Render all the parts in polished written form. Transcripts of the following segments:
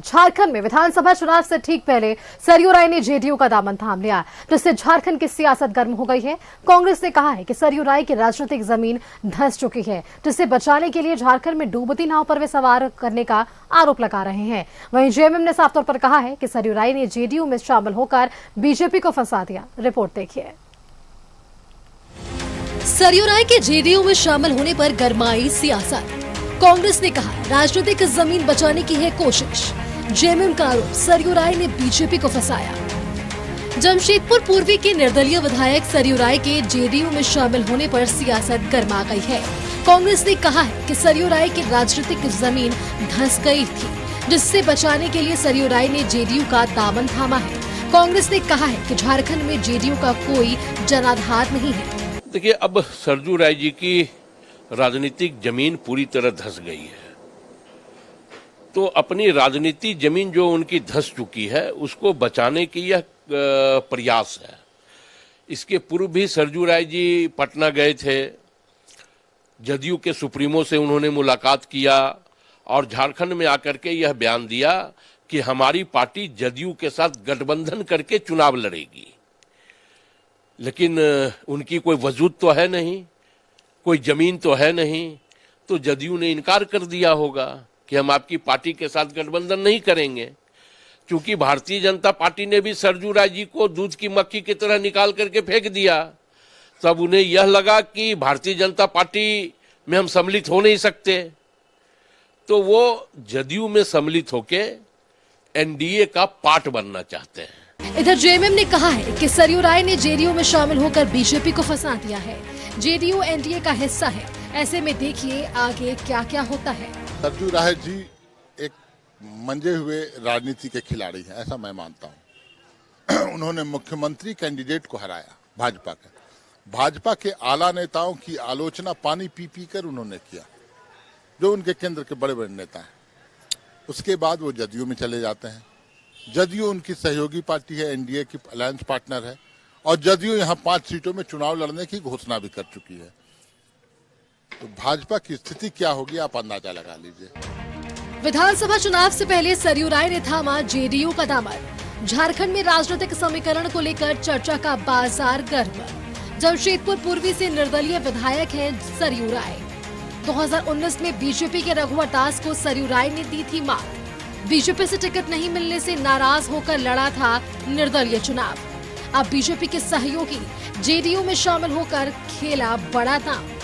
झारखंड में विधानसभा चुनाव से ठीक पहले सरयू राय ने जेडीयू का दामन थाम लिया, जिससे झारखंड की सियासत गर्म हो गई है। कांग्रेस ने कहा है कि सरयू राय की राजनीतिक जमीन धंस चुकी है, जिसे बचाने के लिए झारखंड में डूबती नाव पर वे सवार करने का आरोप लगा रहे हैं। वहीं जेएमएम ने साफ तौर पर कहा है कि सरयू राय ने जेडीयू में शामिल होकर बीजेपी को फंसा दिया। रिपोर्ट देखिए। सरयू राय के जेडीयू में शामिल होने पर गरमाई सियासत। कांग्रेस ने कहा राजनीतिक जमीन बचाने की है कोशिश। जेएमएम का आरोप, सरयू राय ने बीजेपी को फंसाया। जमशेदपुर पूर्वी के निर्दलीय विधायक सरयू राय के जेडीयू में शामिल होने पर सियासत गर्मा गई है। कांग्रेस ने कहा है कि सरयू राय की राजनीतिक जमीन धंस गई थी, जिससे बचाने के लिए सरयू राय ने जेडीयू का दामन थामा है। कांग्रेस ने कहा है कि झारखंड में जेडीयू का कोई जनाधार नहीं है। देखिए, अब सरयू राय जी की राजनीतिक जमीन पूरी तरह धंस गई है, तो अपनी राजनीतिक जमीन जो उनकी धंस चुकी है उसको बचाने की यह प्रयास है। इसके पूर्व भी सरयू राय जी पटना गए थे, जदयू के सुप्रीमो से उन्होंने मुलाकात किया और झारखंड में आकर के यह बयान दिया कि हमारी पार्टी जदयू के साथ गठबंधन करके चुनाव लड़ेगी। लेकिन उनकी कोई वजूद तो है नहीं, कोई जमीन तो है नहीं, तो जदयू ने इनकार कर दिया होगा कि हम आपकी पार्टी के साथ गठबंधन नहीं करेंगे। क्योंकि भारतीय जनता पार्टी ने भी सरयू राय जी को दूध की मक्खी की तरह निकाल करके फेंक दिया, तब उन्हें यह लगा कि भारतीय जनता पार्टी में हम सम्मिलित हो नहीं सकते, तो वो जदयू में सम्मिलित होके एनडीए का पार्ट बनना चाहते हैं। इधर जेएमएम ने कहा है कि सरयू राय ने जेडीयू में शामिल होकर बीजेपी को फंसा दिया है। जेडीयू एनडीए का हिस्सा है, ऐसे में देखिए आगे क्या क्या होता है। सरयू राय जी एक मंजे हुए राजनीति के खिलाड़ी हैं, ऐसा मैं मानता हूं। उन्होंने मुख्यमंत्री कैंडिडेट को हराया भाजपा के आला नेताओं की आलोचना पानी पी पी कर उन्होंने किया, जो उनके केंद्र के बड़े बड़े नेता हैं। उसके बाद वो जदयू में चले जाते हैं। जदयू उनकी सहयोगी पार्टी है, एनडीए की अलायंस पार्टनर है, और जदयू यहाँ 5 सीटों में चुनाव लड़ने की घोषणा भी कर चुकी है। तो भाजपा की स्थिति क्या होगी आप अंदाजा लगा लीजिए। विधानसभा चुनाव से पहले सरयू राय ने थामा जेडीयू का दामन। झारखंड में राजनीतिक समीकरण को लेकर चर्चा का बाजार गर्म। जमशेदपुर पूर्वी से निर्दलीय विधायक हैं सरयू राय। 2019 में बीजेपी के रघुवर दास को सरयू राय ने दी थी मात। बीजेपी से टिकट नहीं मिलने से नाराज होकर लड़ा था निर्दलीय चुनाव। अब बीजेपी के सहयोगी जेडीयू में शामिल होकर खेला बड़ा दांव।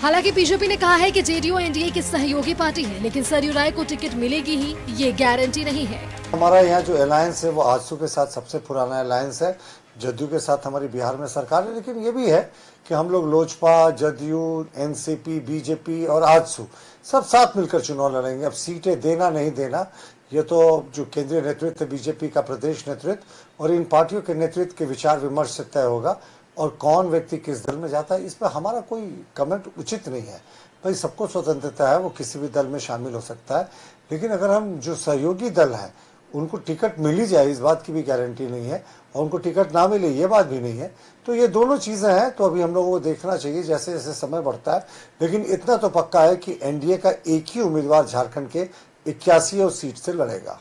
हालांकि बीजेपी ने कहा है कि जेडीयू एनडीए की सहयोगी पार्टी है, लेकिन सरयू राय को टिकट मिलेगी ही, ये गारंटी नहीं है। हमारा यहाँ जो अलायंस है वो आजसू के साथ सबसे पुराना अलायंस है। जदयू के साथ हमारी बिहार में सरकार है, लेकिन ये भी है कि हम लोग लोजपा, जदयू, एनसीपी, बीजेपी और आजसू सब साथ मिलकर चुनाव लड़ेंगे। अब सीटें देना नहीं देना ये तो जो केंद्रीय नेतृत्व है, बीजेपी का प्रदेश नेतृत्व और इन पार्टियों के नेतृत्व के विचार विमर्श से तय होगा, और कौन व्यक्ति किस दल में जाता है इस पर हमारा कोई कमेंट उचित नहीं है। भाई सबको स्वतंत्रता है, वो किसी भी दल में शामिल हो सकता है, लेकिन अगर हम जो सहयोगी दल हैं उनको टिकट मिल ही जाए इस बात की भी गारंटी नहीं है, और उनको टिकट ना मिले ये बात भी नहीं है। तो ये दोनों चीज़ें हैं, तो अभी हम लोगों को देखना चाहिए जैसे जैसे समय बढ़ता है। लेकिन इतना तो पक्का है कि एनडीए का एक ही उम्मीदवार झारखंड के 81 सीट से लड़ेगा।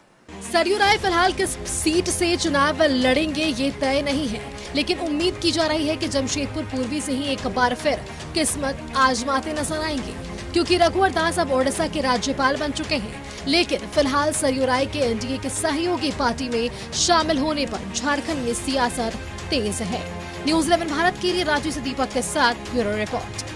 सरयू राय फिलहाल किस सीट से चुनाव लड़ेंगे ये तय नहीं है, लेकिन उम्मीद की जा रही है कि जमशेदपुर पूर्वी से ही एक बार फिर किस्मत आजमाते नजर आएंगे, क्योंकि रघुवर दास अब ओडिशा के राज्यपाल बन चुके हैं। लेकिन फिलहाल सरयू राय के एनडीए के सहयोगी पार्टी में शामिल होने पर झारखंड में सियासत तेज है। न्यूज़ 11 भारत के लिए रांची से दीपक के साथ ब्यूरो रिपोर्ट।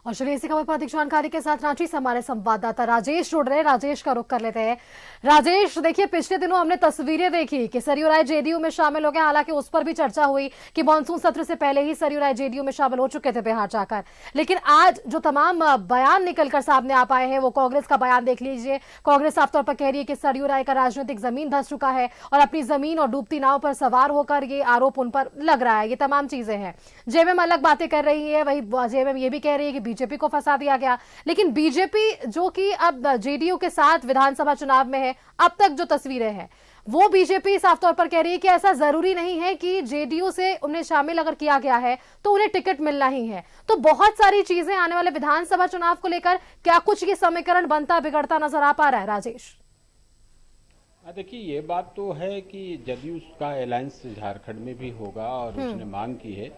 और चलिए इसी खबर पर अधिक जानकारी के साथ रांची से हमारे संवाददाता राजेश जुड़ रहे हैं। राजेश का रुख कर लेते हैं। राजेश, देखिए पिछले दिनों हमने तस्वीरें देखी कि सरयू राय जेडीयू में शामिल हो गए, हालांकि उस पर भी चर्चा हुई कि मानसून सत्र से पहले ही सरयू राय जेडीयू में शामिल हो चुके थे बिहार जाकर। लेकिन आज जो तमाम बयान निकलकर सामने आ पाए हैं वो कांग्रेस का बयान देख लीजिए। कांग्रेस साफ तौर पर कह रही है कि सरयू राय का राजनीतिक जमीन धंस चुका है और अपनी जमीन और डूबती नाव पर सवार होकर ये आरोप उन पर लग रहा है। ये तमाम चीजें हैं। जेएमएम अलग बातें कर रही है, वही जेएमएम ये भी कह रही है कि बीजेपी को फंसा दिया गया। लेकिन बीजेपी जो कि अब जेडीयू के साथ विधानसभा चुनाव में है, अब तक जो तस्वीरें हैं वो बीजेपी साफ तौर पर कह रही है कि ऐसा जरूरी नहीं है कि जेडीयू से उन्हें शामिल अगर किया गया है तो उन्हें टिकट मिलना ही है। तो बहुत सारी चीजें आने वाले विधानसभा चुनाव को लेकर क्या कुछ ये समीकरण बनता बिगड़ता नजर आ पा रहा है राजेश? देखिए, ये बात तो है कि जदयू का अलायंस झारखंड में भी होगा और उसने मांग की है,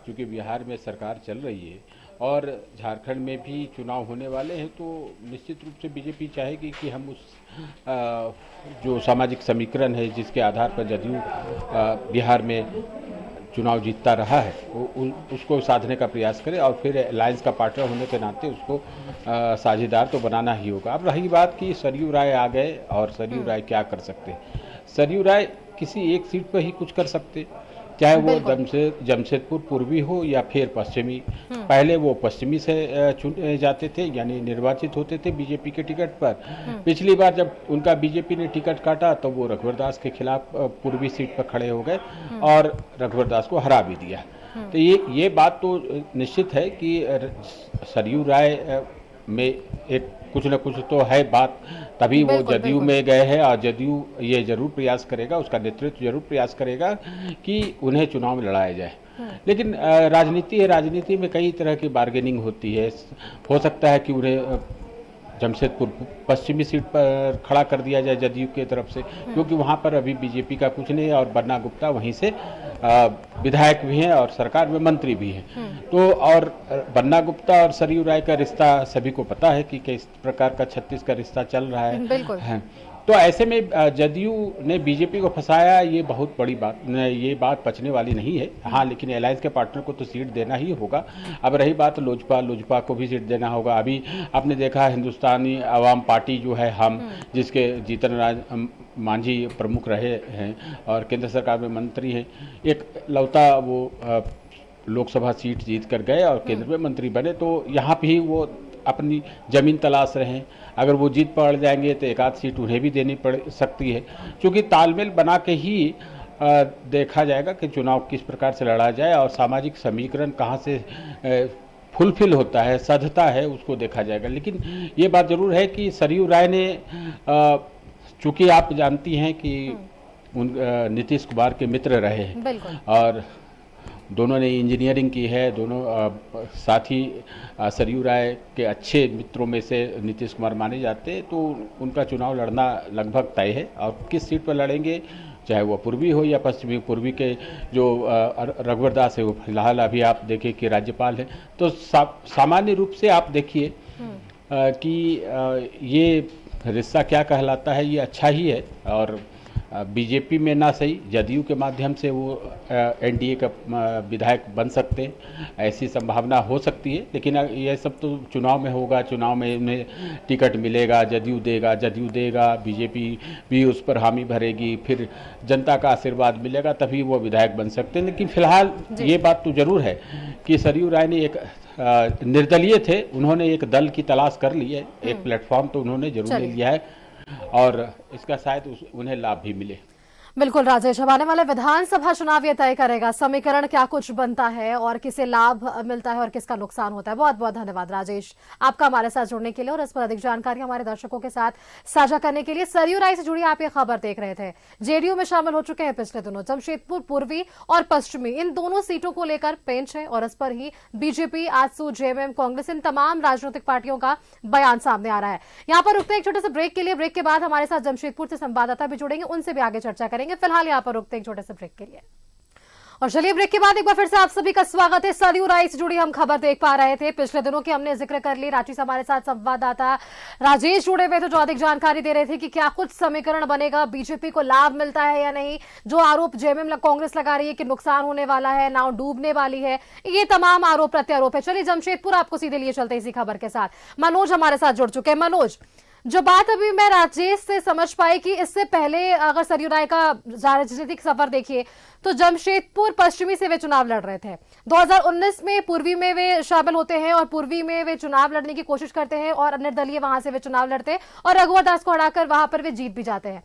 क्योंकि बिहार में सरकार चल रही है और झारखंड में भी चुनाव होने वाले हैं, तो निश्चित रूप से बीजेपी चाहेगी कि हम उस जो सामाजिक समीकरण है जिसके आधार पर जदयू बिहार में चुनाव जीतता रहा है उसको साधने का प्रयास करे और फिर अलायंस का पार्टनर होने के नाते उसको साझेदार तो बनाना ही होगा। अब रही बात कि सरयू राय आ गए और सरयू राय क्या कर सकते हैं। सरयू राय किसी एक सीट पर ही कुछ कर सकते, चाहे वो जमशेदपुर पूर्वी हो या फिर पश्चिमी। पहले वो पश्चिमी से चुने जाते थे, यानी निर्वाचित होते थे बीजेपी के टिकट पर। पिछली बार जब उनका बीजेपी ने टिकट काटा तो वो रघुवर दास के खिलाफ पूर्वी सीट पर खड़े हो गए और रघुवर दास को हरा भी दिया। तो ये बात तो निश्चित है कि सरयू राय में एक कुछ न कुछ तो है बात, तभी वो जदयू में गए हैं और जदयू ये जरूर प्रयास करेगा, उसका नेतृत्व जरूर प्रयास करेगा कि उन्हें चुनाव में लड़ाया जाए। लेकिन राजनीति है, राजनीति में कई तरह की बार्गेनिंग होती है। हो सकता है कि उन्हें जमशेदपुर पश्चिमी सीट पर खड़ा कर दिया जाए जदयू की तरफ से, क्योंकि वहाँ पर अभी बीजेपी का कुछ नहीं है और बन्ना गुप्ता वहीं से विधायक भी हैं और सरकार में मंत्री भी हैं। तो और बन्ना गुप्ता और सरयू राय का रिश्ता सभी को पता है कि किस प्रकार का 36 का रिश्ता चल रहा है। बिल्कुल। तो ऐसे में जदयू ने बीजेपी को फंसाया, ये बहुत बड़ी बात, ये बात पचने वाली नहीं है। हाँ, लेकिन अलायंस के पार्टनर को तो सीट देना ही होगा। अब रही बात लोजपा को भी सीट देना होगा। अभी आपने देखा हिंदुस्तानी आवाम पार्टी जो है हम, जिसके जीतन राज मांझी प्रमुख रहे हैं और केंद्र सरकार में मंत्री हैं, एक लौता वो लोकसभा सीट जीत कर गए और केंद्र में मंत्री बने। तो यहाँ भी वो अपनी जमीन तलाश रहे हैं। अगर वो जीत पड़ जाएंगे तो एक आध सीट उन्हें भी देनी पड़ सकती है, क्योंकि तालमेल बना के ही देखा जाएगा कि चुनाव किस प्रकार से लड़ा जाए और सामाजिक समीकरण कहाँ से फुलफिल होता है, सधता है, उसको देखा जाएगा। लेकिन ये बात जरूर है कि सरयू राय ने, चूंकि आप जानती हैं कि नीतीश कुमार के मित्र रहे हैं और दोनों ने इंजीनियरिंग की है, दोनों साथ ही सरयू राय के अच्छे मित्रों में से नीतीश कुमार माने जाते हैं, तो उनका चुनाव लड़ना लगभग तय है। और किस सीट पर लड़ेंगे, चाहे वो पूर्वी हो या पश्चिमी, पूर्वी के जो रघुवर दास है वो फिलहाल अभी आप देखें कि राज्यपाल है। तो सामान्य रूप से आप देखिए कि ये रिश्ता क्या कहलाता है, ये अच्छा ही है और बीजेपी में ना सही जदयू के माध्यम से वो एनडीए का विधायक बन सकते हैं, ऐसी संभावना हो सकती है। लेकिन ये सब तो चुनाव में होगा, चुनाव में उन्हें टिकट मिलेगा, जदयू देगा, बीजेपी भी उस पर हामी भरेगी, फिर जनता का आशीर्वाद मिलेगा, तभी वो विधायक बन सकते हैं। लेकिन फिलहाल ये बात तो जरूर है कि सरयू राय ने एक निर्दलीय थे, उन्होंने एक दल की तलाश कर ली है, एक प्लेटफॉर्म तो उन्होंने जरूर ले लिया है और इसका शायद उन्हें लाभ भी मिले। बिल्कुल राजेश, अब आने वाले विधानसभा चुनाव ये तय करेगा समीकरण क्या कुछ बनता है और किसे लाभ मिलता है और किसका नुकसान होता है। बहुत बहुत धन्यवाद राजेश आपका हमारे साथ जुड़ने के लिए और इस पर अधिक जानकारी हमारे दर्शकों के साथ साझा करने के लिए। सरयू राय से जुड़ी आप ये खबर देख रहे थे, जेडीयू में शामिल हो चुके हैं पिछले दिनों। जमशेदपुर पूर्वी और पश्चिमी इन दोनों सीटों को लेकर पेंच है और इस पर ही बीजेपी, आजसू, जेएमएम, कांग्रेस, इन तमाम राजनीतिक पार्टियों का बयान सामने आ रहा है। यहाँ पर रुकते एक छोटे से ब्रेक के लिए। ब्रेक के बाद हमारे साथ जमशेदपुर से संवाददाता भी जुड़ेंगे, उनसे भी आगे चर्चा करेंगे। फिलहाल यहाँ पर रुकते एक छोटे से ब्रेक के लिए और चलिए ब्रेक के बाद एक बार फिर से आप सभी का स्वागत है। सरयू राय से जुड़ी हम खबर देख पा रहे थे, पिछले दिनों की हमने जिक्र कर ली। रांची से हमारे साथ संवाददाता राजेश जुड़े हुए थे जो अधिक जानकारी दे रहे थे कि क्या कुछ समीकरण बनेगा, बीजेपी को लाभ मिलता है या नहीं, जो आरोप जेएमएम कांग्रेस लगा रही है कि नुकसान होने वाला है, नाव डूबने वाली है, ये तमाम आरोप प्रत्यारोप है। चलिए जमशेदपुर आपको सीधे लिए चलते इसी खबर के साथ। मनोज हमारे साथ जुड़ चुके हैं। मनोज, जो बात अभी मैं राजेश से समझ पाई कि इससे पहले अगर सरयू राय का राजनीतिक सफर देखिए तो जमशेदपुर पश्चिमी से वे चुनाव लड़ रहे थे। 2019 में पूर्वी में वे शामिल होते हैं और पूर्वी में वे चुनाव लड़ने की कोशिश करते हैं और निर्दलीय वहां से वे चुनाव लड़ते हैं और रघुवर दास को हराकर वहां पर वे जीत भी जाते हैं।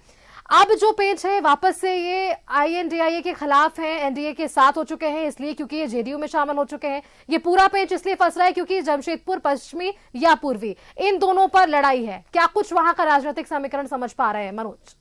अब जो पेंच है वापस से ये आईएनडीआईए के खिलाफ है, एनडीए के साथ हो चुके हैं इसलिए क्योंकि ये जेडीयू में शामिल हो चुके हैं। ये पूरा पेंच इसलिए फंस रहा है क्योंकि जमशेदपुर पश्चिमी या पूर्वी इन दोनों पर लड़ाई है। क्या कुछ वहां का राजनीतिक समीकरण समझ पा रहे हैं मनोज?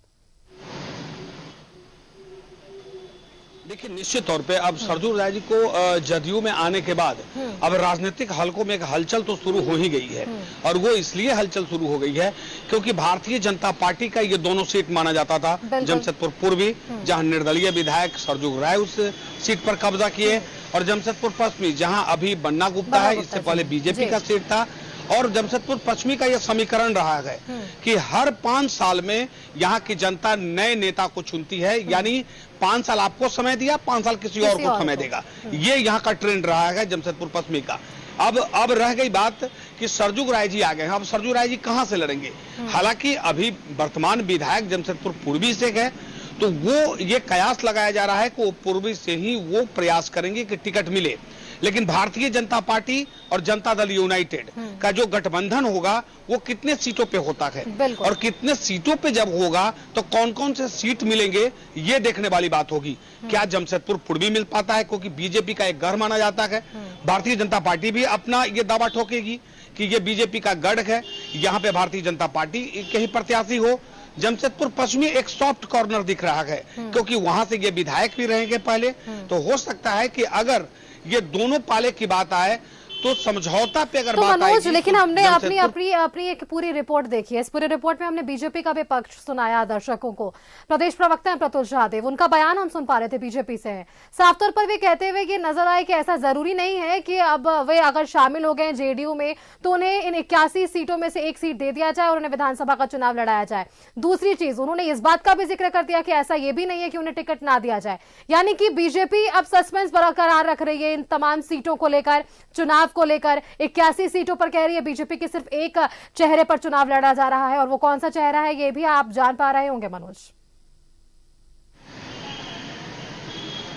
देखिए, निश्चित तौर पे अब सरजू राय जी को जदयू में आने के बाद अब राजनीतिक हलकों में एक हलचल तो शुरू हो ही गई है। और वो इसलिए हलचल शुरू हो गई है क्योंकि भारतीय जनता पार्टी का ये दोनों सीट माना जाता था, जमशेदपुर पूर्वी जहां निर्दलीय विधायक सरजू राय उस सीट पर कब्जा किए, और जमशेदपुर पश्चिमी जहां अभी बन्ना गुप्ता है, इससे पहले बीजेपी का सीट था। और जमशेदपुर पश्चिमी का यह समीकरण रहा है कि हर 5 साल में यहाँ की जनता नए नेता को चुनती है, यानी 5 साल आपको समय दिया, 5 साल किसी और को समय देगा। ये यहाँ का ट्रेंड रहा है जमशेदपुर पश्चिमी का। अब रह गई बात कि सरजू राय जी आ गए हैं। अब सरजू राय जी कहां से लड़ेंगे? हालांकि अभी वर्तमान विधायक जमशेदपुर पूर्वी से है, तो वो ये कयास लगाया जा रहा है कि वो पूर्वी से ही वो प्रयास करेंगे कि टिकट मिले। लेकिन भारतीय जनता पार्टी और जनता दल यूनाइटेड का जो गठबंधन होगा वो कितने सीटों पे होता है और कितने सीटों पे जब होगा तो कौन कौन से सीट मिलेंगे ये देखने वाली बात होगी। क्या जमशेदपुर पूर्वी मिल पाता है, क्योंकि बीजेपी का एक गढ़ माना जाता है। भारतीय जनता पार्टी भी अपना ये दावा ठोकेगी कि ये बीजेपी का गढ़ है, यहाँ पे भारतीय जनता पार्टी के ही प्रत्याशी हो। जमशेदपुर पश्चिमी एक सॉफ्ट कॉर्नर दिख रहा है क्योंकि वहां से ये विधायक भी रहेंगे पहले, तो हो सकता है कि अगर ये दोनों पाले की बात आए तो समझौता पे अगर बात आएगी। लेकिन हमने अपनी एक पूरी रिपोर्ट देखी है। इस पूरी रिपोर्ट में हमने बीजेपी का भी पक्ष सुनाया दर्शकों को। प्रदेश प्रवक्ता हैं प्रतुल शाहदेव, उनका बयान हम सुन पा रहे थे बीजेपी से। साफ तौर पर वे कहते हुए ये नजर आए कि ऐसा जरूरी नहीं है कि अब वे अगर शामिल हो गए जेडीयू में तो उन्हें इन 81 सीटों में से एक सीट दे दिया जाए और उन्हें विधानसभा का चुनाव लड़ाया जाए। दूसरी चीज, उन्होंने इस बात का भी जिक्र कर दिया कि ऐसा ये भी नहीं है कि उन्हें टिकट ना दिया जाए। यानी कि बीजेपी अब सस्पेंस बरकरार रख रही है इन तमाम सीटों को लेकर, चुनाव को लेकर। 81 सीटों पर कह रही है बीजेपी की सिर्फ एक चेहरे पर चुनाव लड़ा जा रहा है, और वो कौन सा चेहरा है ये भी आप जान पा रहे होंगे मनोज।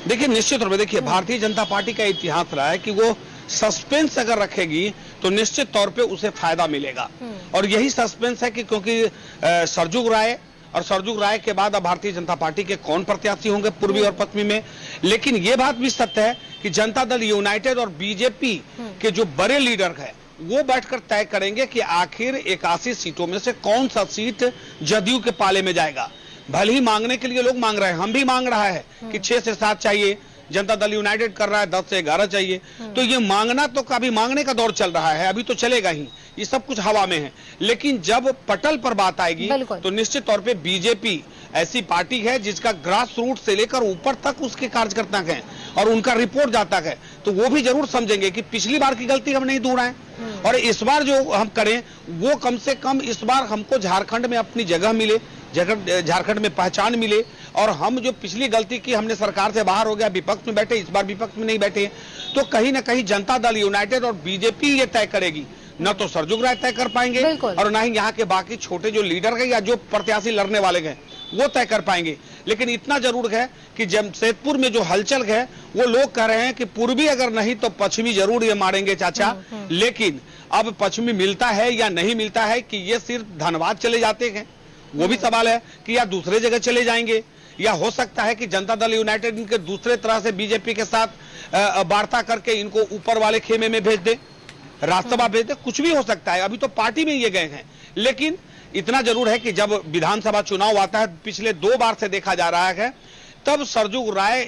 देखिए, निश्चित रूप से देखिए भारतीय जनता पार्टी का इतिहास रहा है कि वो सस्पेंस अगर रखेगी तो निश्चित तौर पे उसे फायदा मिलेगा। और यही सस्पेंस है कि क्योंकि सरजू राय और सरजू राय के बाद अब भारतीय जनता पार्टी के कौन प्रत्याशी होंगे पूर्वी और पश्चिमी में। लेकिन यह बात भी सत्य है कि जनता दल यूनाइटेड और बीजेपी के जो बड़े लीडर हैं वो बैठकर तय करेंगे कि आखिर 81 सीटों में से कौन सा सीट जदयू के पाले में जाएगा। भले ही मांगने के लिए लोग मांग रहे हैं, हम भी मांग रहा है कि 6 से 7 चाहिए, जनता दल यूनाइटेड कर रहा है 10 से 11 चाहिए। तो ये मांगना तो कभी मांगने का दौर चल रहा है, अभी तो चलेगा ही, ये सब कुछ हवा में है। लेकिन जब पटल पर बात आएगी तो निश्चित तौर पे बीजेपी ऐसी पार्टी है जिसका ग्रास रूट से लेकर ऊपर तक उसके कार्यकर्ता हैं और उनका रिपोर्ट जाता है, तो वो भी जरूर समझेंगे कि पिछली बार की गलती हम नहीं दोहराएं और इस बार जो हम करें वो कम से कम इस बार हमको झारखंड में अपनी जगह मिले, झारखंड में पहचान मिले। और हम जो पिछली गलती की, हमने सरकार से बाहर हो गया, विपक्ष में बैठे, इस बार विपक्ष में नहीं बैठे, तो कहीं ना कहीं जनता दल यूनाइटेड और बीजेपी ये तय करेगी। न तो सरजू राय तय कर पाएंगे और न ही यहाँ के बाकी छोटे जो लीडर हैं या जो प्रत्याशी लड़ने वाले हैं वो तय कर पाएंगे। लेकिन इतना जरूर है कि जमशेदपुर में जो हलचल है वो लोग कह रहे हैं कि पूर्वी अगर नहीं तो पश्चिमी जरूर ये मारेंगे चाचा। लेकिन अब पश्चिमी मिलता है या नहीं मिलता है कि ये सिर्फ धनबाद चले जाते हैं, वो भी सवाल है कि या दूसरे जगह चले जाएंगे, या हो सकता है कि जनता दल यूनाइटेड इनके दूसरे तरह से बीजेपी के साथ वार्ता करके इनको ऊपर वाले खेमे में भेज दे, राज्यसभा भेज दे, कुछ भी हो सकता है। अभी तो पार्टी में ये गए हैं। लेकिन इतना जरूर है कि जब विधानसभा चुनाव आता है, पिछले 2 बार से देखा जा रहा है, तब सरजू राय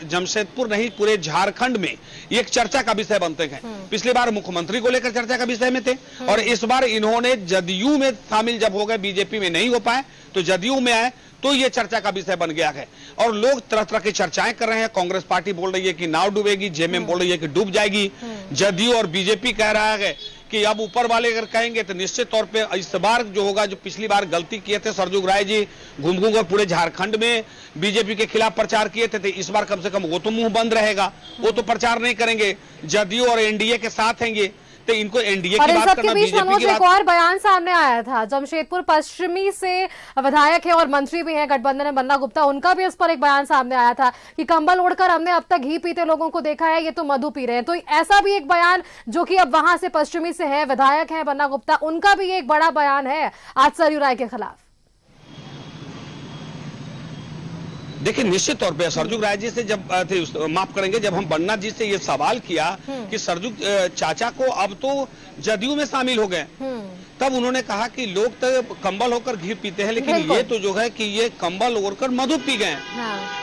जमशेदपुर नहीं पूरे झारखंड में एक चर्चा का विषय बनते हैं। पिछली बार मुख्यमंत्री को लेकर चर्चा का विषय में थे और इस बार इन्होंने जदयू में शामिल जब हो गए, बीजेपी में नहीं हो पाए तो जदयू में आए, तो ये चर्चा का विषय बन गया है और लोग तरह तरह की चर्चाएं कर रहे हैं। कांग्रेस पार्टी बोल रही है कि नाव डूबेगी, जेएमएम बोल रही है कि डूब जाएगी, जदयू और बीजेपी कह रहा है कि अब ऊपर वाले अगर कहेंगे तो निश्चित तौर पे इस बार जो होगा, जो पिछली बार गलती किए थे सरजू राय जी, घूम घूम कर पूरे झारखंड में बीजेपी के खिलाफ प्रचार किए थे, इस बार कम से कम वो तो मुंह बंद रहेगा, वो तो प्रचार नहीं करेंगे। जदयू और एनडीए के साथ हैं तो इनको एनडीए की बात करना, बीजेपी की बात। एक और बयान सामने आया था, जमशेदपुर पश्चिमी से विधायक है और मंत्री भी हैं गठबंधन में बन्ना गुप्ता, उनका भी इस पर एक बयान सामने आया था कि कंबल ओढ़कर हमने अब तक घी पीते लोगों को देखा है, ये तो मधु पी रहे हैं। तो ऐसा भी एक बयान जो कि अब वहां से पश्चिमी से है, विधायक है बन्ना गुप्ता, उनका भी एक बड़ा बयान है आज सरयू राय के खिलाफ। देखिए निश्चित तौर पे सरजुग राय जी से जब माफ करेंगे, जब हम बन्ना जी से ये सवाल किया कि सरजुग चाचा को अब तो जदयू में शामिल हो गए, तब उन्होंने कहा कि लोग तो कंबल होकर घी पीते हैं, लेकिन ये तो जो है कि ये कंबल ओढ़कर मधु पी गए।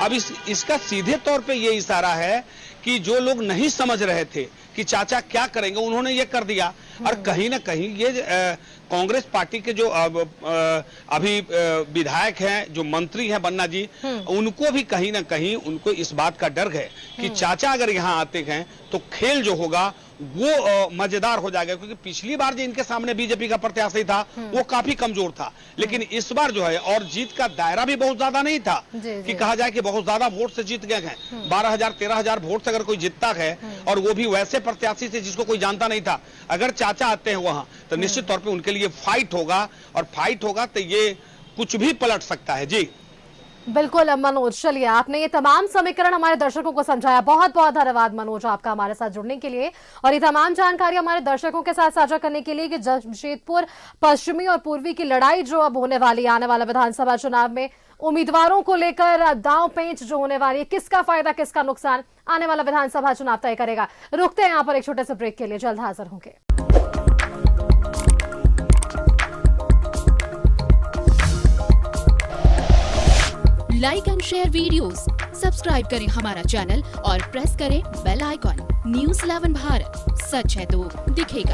अब इसका सीधे तौर पे ये इशारा है कि जो लोग नहीं समझ रहे थे कि चाचा क्या करेंगे, उन्होंने ये कर दिया। और कहीं ना कहीं ये कांग्रेस पार्टी के जो अभी विधायक हैं, जो मंत्री हैं बन्ना जी, उनको भी कहीं ना कहीं उनको इस बात का डर है कि चाचा अगर यहाँ आते हैं तो खेल जो होगा वो मजेदार हो जाएगा, क्योंकि पिछली बार जो इनके सामने बीजेपी का प्रत्याशी था वो काफी कमजोर था, लेकिन इस बार जो है और जीत का दायरा भी बहुत ज्यादा नहीं था कि कहा जाए कि बहुत ज्यादा वोट से जीत गए हैं। 12,000-13,000 वोट से अगर कोई जीतता है और वो भी वैसे प्रत्याशी से जिसको कोई जानता नहीं था, अगर चाचा आते हैं वहां तो निश्चित तौर पर उनके लिए फाइट होगा, और फाइट होगा तो ये कुछ भी पलट सकता है। जी बिल्कुल मनोज, चलिए आपने ये तमाम समीकरण हमारे दर्शकों को समझाया। बहुत बहुत धन्यवाद मनोज आपका हमारे साथ जुड़ने के लिए और ये तमाम जानकारी हमारे दर्शकों के साथ साझा करने के लिए कि जमशेदपुर पश्चिमी और पूर्वी की लड़ाई जो अब होने वाली है आने वाले विधानसभा चुनाव में, उम्मीदवारों को लेकर दांव पेंच जो होने वाली है, किसका फायदा किसका नुकसान आने वाला विधानसभा चुनाव तय करेगा। रुकते हैं यहाँ पर एक छोटे से ब्रेक के लिए, जल्द हाजिर होंगे। Like and share videos, subscribe करें हमारा चैनल और प्रेस करें बेल आइकॉन। न्यूज़ 11 भारत, सच है तो दिखेगा।